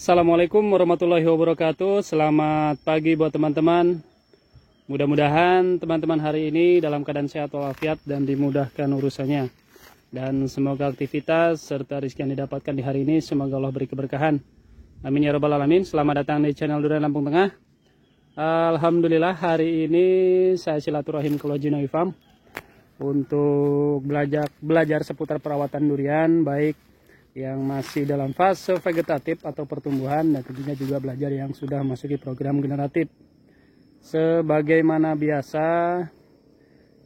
Assalamualaikum warahmatullahi wabarakatuh. Selamat pagi buat teman-teman. Mudah-mudahan teman-teman hari ini dalam keadaan sehat walafiat dan dimudahkan urusannya. Dan semoga aktivitas serta rezeki yang didapatkan di hari ini semoga Allah beri keberkahan. Amin ya rabbal alamin. Selamat datang di channel Durian Lampung Tengah. Alhamdulillah hari ini saya silaturahim ke Lojinawi Farm untuk belajar seputar perawatan durian, baik yang masih dalam fase vegetatif atau pertumbuhan, dan tentunya juga belajar yang sudah masuki program generatif. Sebagaimana biasa,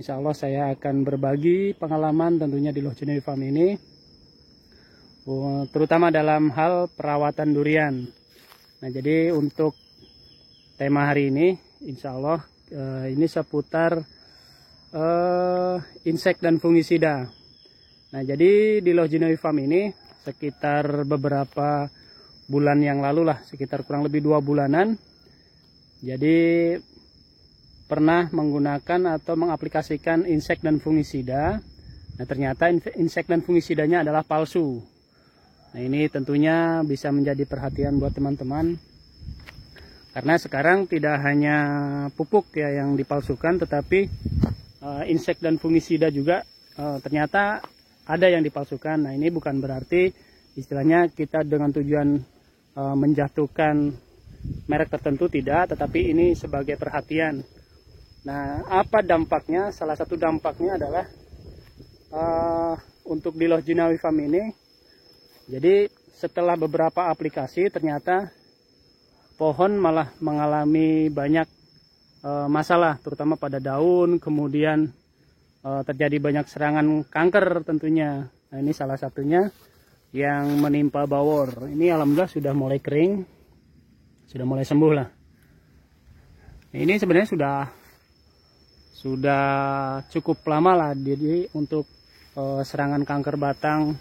insya Allah saya akan berbagi pengalaman tentunya di Lojinawi Farm ini, terutama dalam hal perawatan durian. Nah, jadi untuk tema hari ini, insya Allah ini seputar insek dan fungisida. Nah, jadi di Lojinawi Farm ini sekitar beberapa bulan yang lalu lah, sekitar kurang lebih 2 bulanan. Jadi pernah menggunakan atau mengaplikasikan insek dan fungisida. Nah, ternyata insek dan fungisidanya adalah palsu. Nah, ini tentunya bisa menjadi perhatian buat teman-teman. Karena sekarang tidak hanya pupuk ya yang dipalsukan, tetapi insek dan fungisida juga ternyata ada yang dipalsukan. Nah, ini bukan berarti istilahnya kita dengan tujuan menjatuhkan merek tertentu, tidak, tetapi ini sebagai perhatian. Nah, apa dampaknya? Salah satu dampaknya adalah untuk di Lojinawi Farm ini, jadi setelah beberapa aplikasi ternyata pohon malah mengalami banyak masalah, terutama pada daun, kemudian terjadi banyak serangan kanker tentunya. Nah, ini salah satunya yang menimpa bawor. Ini alhamdulillah sudah mulai kering, sudah mulai sembuh lah. Ini sebenarnya sudah cukup lama lah. Jadi untuk serangan kanker batang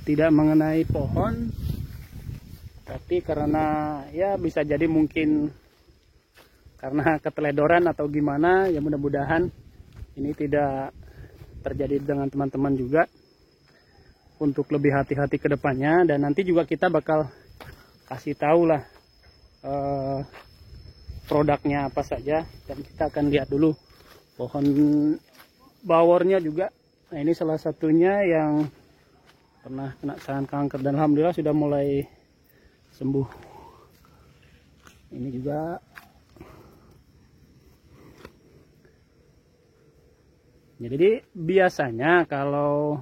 tidak mengenai pohon, tapi karena ya bisa jadi mungkin karena keteledoran atau gimana, ya mudah-mudahan ini tidak terjadi dengan teman-teman juga, untuk lebih hati-hati ke depannya. Dan nanti juga kita bakal kasih tahu lah produknya apa saja, dan kita akan lihat dulu pohon bawornya juga. Nah, ini salah satunya yang pernah kena serangan kanker dan alhamdulillah sudah mulai sembuh. Ini juga jadi biasanya kalau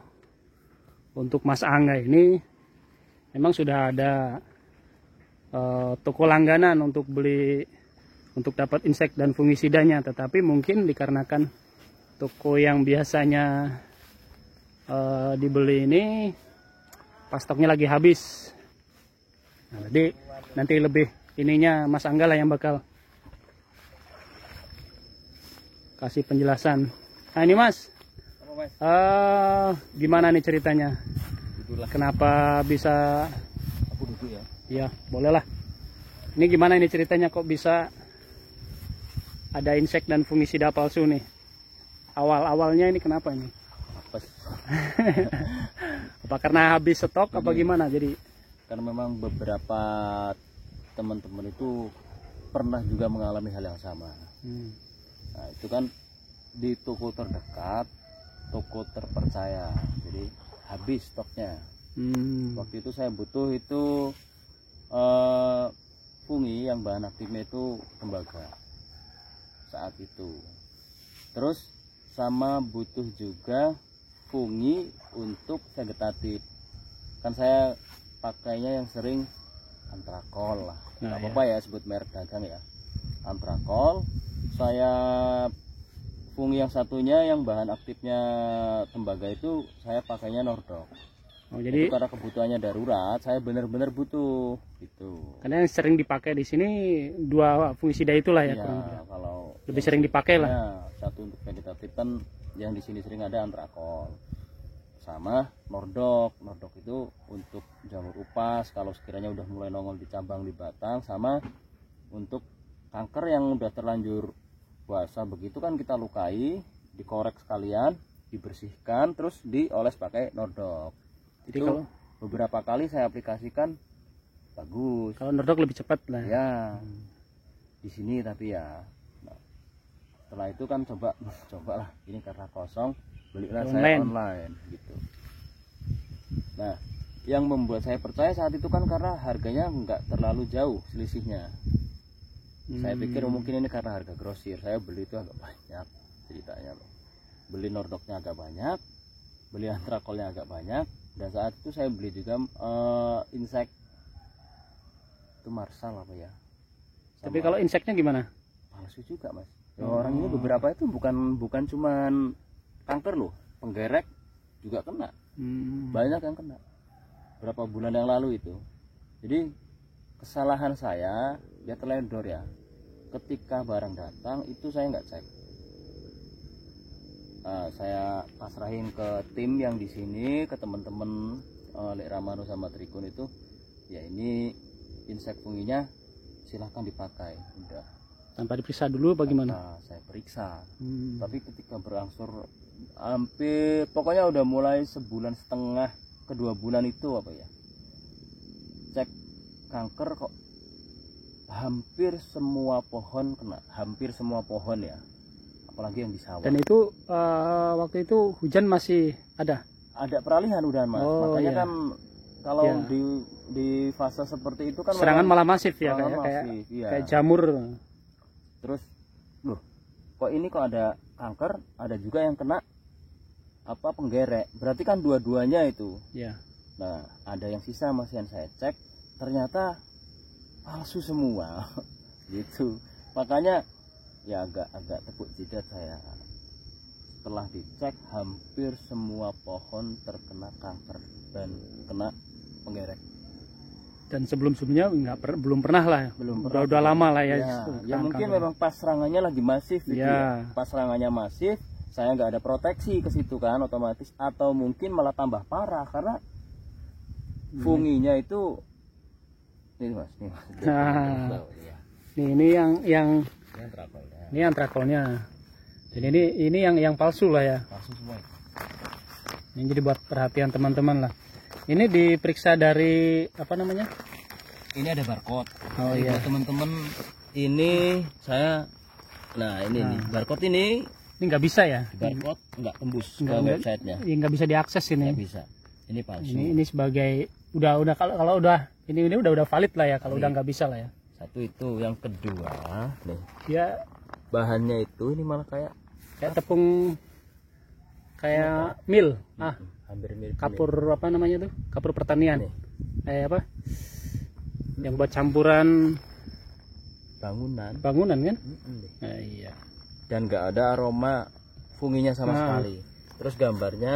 untuk Mas Angga ini memang sudah ada toko langganan untuk beli, untuk dapat insek dan fungisidanya, tetapi mungkin dikarenakan toko yang biasanya dibeli ini pas stoknya lagi habis. Nah, jadi nanti lebih ininya Mas Angga lah yang bakal kasih penjelasan. Nah, ini Mas, gimana nih ceritanya? Kenapa bisa? Aku duduk ya. Ya, bolehlah. Ini gimana ini ceritanya kok bisa ada insek dan fungisida palsu nih? Awalnya ini kenapa ini? Apes. Apa karena habis stok apa gimana? Jadi karena memang beberapa teman-teman itu pernah juga mengalami hal yang sama. Nah, itu kan di toko terdekat, toko terpercaya, jadi habis stoknya. Waktu itu saya butuh itu fungi yang bahan aktifnya itu tembaga saat itu. Terus sama butuh juga fungi untuk vegetatif. Kan saya pakainya yang sering antrakol lah. Nggak apa-apa ya sebut merek dagang ya. Antrakol. Saya fungi yang satunya yang bahan aktifnya tembaga itu saya pakainya Nordok. Oh, jadi itu karena kebutuhannya darurat, saya benar-benar butuh gitu. Karena yang sering dipakai di sini 2 fungisida itulah ya. Iya, kalau lebih sering dipakai lah. Ya, satu untuk vegetatif kan yang di sini sering ada antrakol. Sama Nordok. Nordok itu untuk jamur upas kalau sekiranya udah mulai nongol di cabang di batang, sama untuk kanker yang udah terlanjur basah begitu kan kita lukai, dikorek sekalian, dibersihkan, terus dioles pakai Nordok. Jadi itu beberapa kali saya aplikasikan bagus. Kalau nordok lebih cepat lah. Ya, di sini tapi ya. Nah, setelah itu kan cobalah ini karena kosong, belilah saya online gitu. Nah, yang membuat saya percaya saat itu kan karena harganya nggak terlalu jauh selisihnya. Saya pikir mungkin ini karena harga grosir. Saya beli itu agak banyak ceritanya loh. Beli nordoknya agak banyak, beli antrakolnya agak banyak, dan saat itu saya beli juga insek itu marsal apa ya. Tapi kalau inseknya gimana? Palsu juga mas. Orang ini beberapa itu bukan cuman kanker loh, penggerek juga kena. Banyak yang kena. Berapa bulan yang lalu itu. Jadi kesalahan saya ya teledor ya. Ketika barang datang itu saya nggak cek. Saya pasrahin ke tim yang di sini, ke teman-teman Lek Ramano sama Trikun itu. Ya ini insek funginya silahkan dipakai. Udah. Tanpa diperiksa dulu bagaimana? Saya periksa. Tapi ketika berangsur hampir pokoknya udah mulai sebulan setengah ke 2 bulan itu apa ya, cek kanker kok hampir semua pohon kena, hampir semua pohon ya, apalagi yang di sawah. Dan itu waktu itu hujan masih ada peralihan udah mas. Makanya iya. kan kalau di fase seperti itu kan serangan malah masif ya, iya. kayak jamur. Terus loh kok ini kok ada kanker, ada juga yang kena apa penggerek, berarti kan dua-duanya itu ya. Nah ada yang sisa masih yang saya cek ternyata palsu semua gitu. Makanya ya agak tepuk jidat saya. Setelah dicek hampir semua pohon terkena kanker dan kena penggerek. Dan sebelumnya belum pernah lah. Udah lama lah ya. Ya mungkin memang pas serangannya lagi masif gitu ya. Pas serangannya masif, saya nggak ada proteksi ke situ kan otomatis, atau mungkin malah tambah parah karena funginya itu ini mas, Nah, ini yang ini antrakolnya. Dan ini yang palsu lah ya. Palsu semua. Ini jadi buat perhatian teman-teman lah. Ini diperiksa dari apa namanya? Ini ada barcode. Oh iya. Teman-teman ini saya, nah ini nih barcode ini nggak bisa ya? Barcode nggak tembus ke websitenya. Nggak bisa diakses ini. Nggak bisa. Ini palsu. Ini sebagai udah kalau udah ini udah valid lah ya. Kalau udah nggak bisa lah ya. Satu itu, yang kedua nih. Ya bahannya itu ini malah kayak tepung kayak mil. Hampir mirip kapur apa namanya tuh? Kapur pertanian. Apa? Yang buat campuran bangunan kan? Iya. Dan nggak ada aroma funginya sama sekali. Terus gambarnya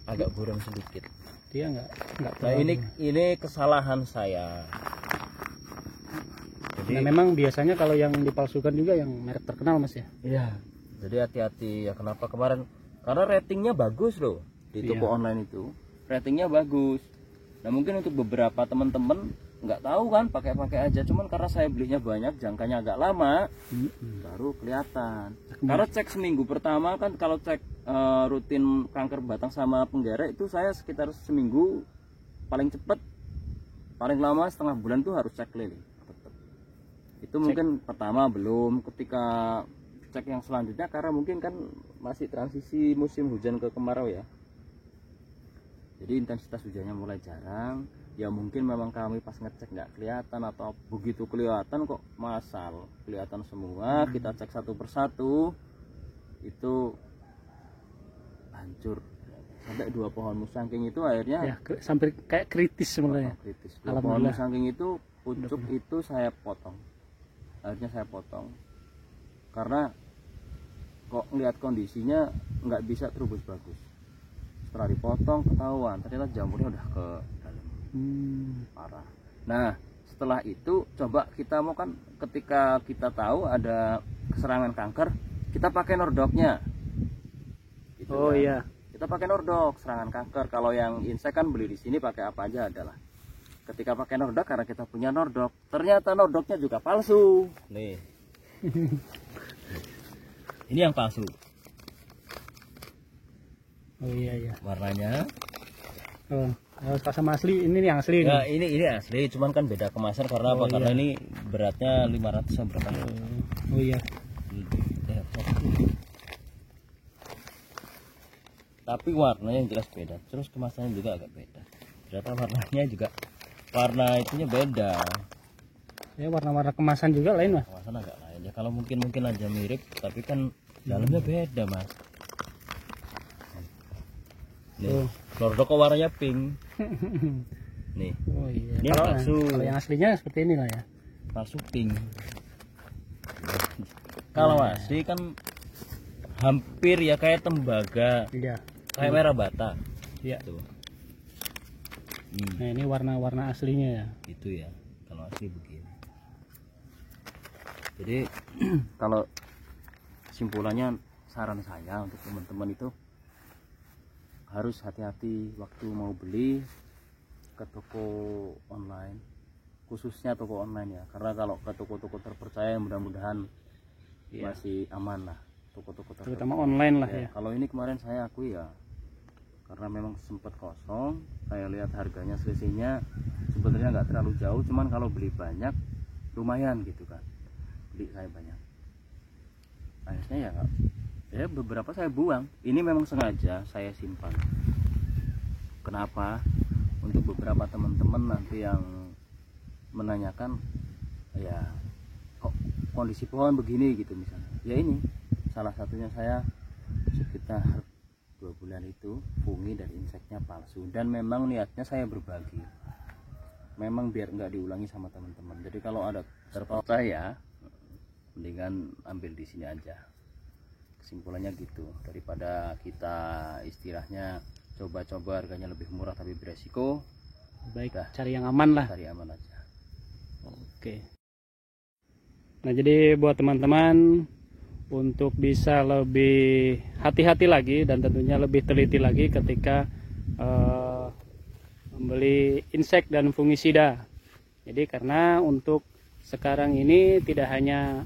agak buram sedikit. Dia nggak. Nah ini kesalahan saya. Jadi memang biasanya kalau yang dipalsukan juga yang merek terkenal mas ya. Iya. Jadi hati-hati ya. Kenapa kemarin? Karena ratingnya bagus loh di toko online itu. Ratingnya bagus. Nah mungkin untuk beberapa teman-teman nggak tahu kan, pakai aja. Cuman karena saya belinya banyak, jangkanya agak lama, baru kelihatan. Karena cek seminggu pertama kan, kalau cek rutin kanker batang sama penggerek itu saya sekitar seminggu, paling cepat, paling lama setengah bulan tuh harus cek keliling. Itu mungkin pertama belum, ketika cek yang selanjutnya karena mungkin kan masih transisi musim hujan ke kemarau ya. Jadi intensitas hujannya mulai jarang. Ya mungkin memang kami pas ngecek nggak kelihatan, atau begitu kelihatan kok masal kelihatan semua. Kita cek satu persatu itu hancur. Sampai 2 pohon musangking itu akhirnya ya, sampai kayak kritis sebenarnya. Kritis. 2 pohon musangking itu pucuk itu saya potong. Akhirnya saya potong. Karena kok ngeliat kondisinya nggak bisa terubus bagus. Setelah dipotong ketahuan ternyata jamurnya udah ke dalam. Parah. Nah setelah itu coba kita mau kan, ketika kita tahu ada serangan kanker, kita pakai nordoknya gitu. Iya, kita pakai nordok serangan kanker. Kalau yang insek kan beli di sini pakai apa aja adalah. Ketika pakai nordok, karena kita punya nordok, ternyata nordoknya juga palsu nih. Ini yang palsu. Oh iya. Warnanya Oh, kalau sama asli ini yang asli Ya, nih. ini asli, cuman kan beda kemasan karena Oh, apa? Karena iya. ini beratnya 500 berapa? Oh iya. Tapi warnanya yang jelas beda. Terus kemasannya juga agak beda. Ternyata warnanya juga warna itunya beda. Ya warna-warna kemasan juga lain mas. Kemasan agak lain ya. Kalau mungkin aja mirip, tapi kan dalamnya beda mas. Nih, Oh. Lordo kok warnanya pink. Nih, Oh iya. Ini Kalau, palsu. kalau yang aslinya seperti ini lah ya. palsu pink. Kalau asli kan hampir ya kayak tembaga, Iya. kayak merah bata. Iya. Tuh. Nah ini warna-warna aslinya ya. Itu ya, kalau asli begini. Jadi kalau kesimpulannya, saran saya untuk teman-teman itu harus hati-hati waktu mau beli ke toko online, khususnya toko online ya, karena kalau ke toko-toko terpercaya mudah-mudahan masih aman lah, toko-toko Terutama online lah ya. Kalau ini kemarin saya akui ya, karena memang sempat kosong, saya lihat harganya selisihnya sebenarnya nggak terlalu jauh, cuman kalau beli banyak lumayan gitu kan, beli saya banyak, akhirnya ya nggak, ya beberapa saya buang. Ini memang sengaja saya simpan. Kenapa? Untuk beberapa teman-teman nanti yang menanyakan, ya kok kondisi pohon begini gitu misalnya, ya ini salah satunya. Saya sekitar 2 bulan itu fungi dan inseknya palsu, dan memang niatnya saya berbagi, memang biar nggak diulangi sama teman-teman. Jadi kalau ada terpercaya, mendingan ambil di sini aja. Kesimpulannya gitu, daripada kita istilahnya coba-coba harganya lebih murah tapi beresiko, Baik, Dah. cari yang aman lah. cari aman aja. Oke. Nah jadi buat teman-teman, untuk bisa lebih hati-hati lagi dan tentunya lebih teliti lagi ketika membeli insek dan fungisida. Jadi karena untuk sekarang ini tidak hanya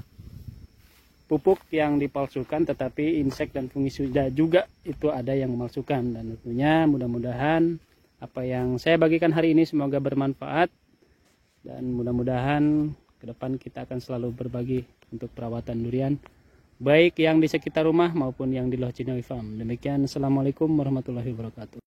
pupuk yang dipalsukan, tetapi insek dan fungisida juga itu ada yang memalsukan. Dan tentunya mudah-mudahan apa yang saya bagikan hari ini semoga bermanfaat, dan mudah-mudahan ke depan kita akan selalu berbagi untuk perawatan durian, baik yang di sekitar rumah maupun yang di Loh Cinawi Farm. Demikian, assalamualaikum warahmatullahi wabarakatuh.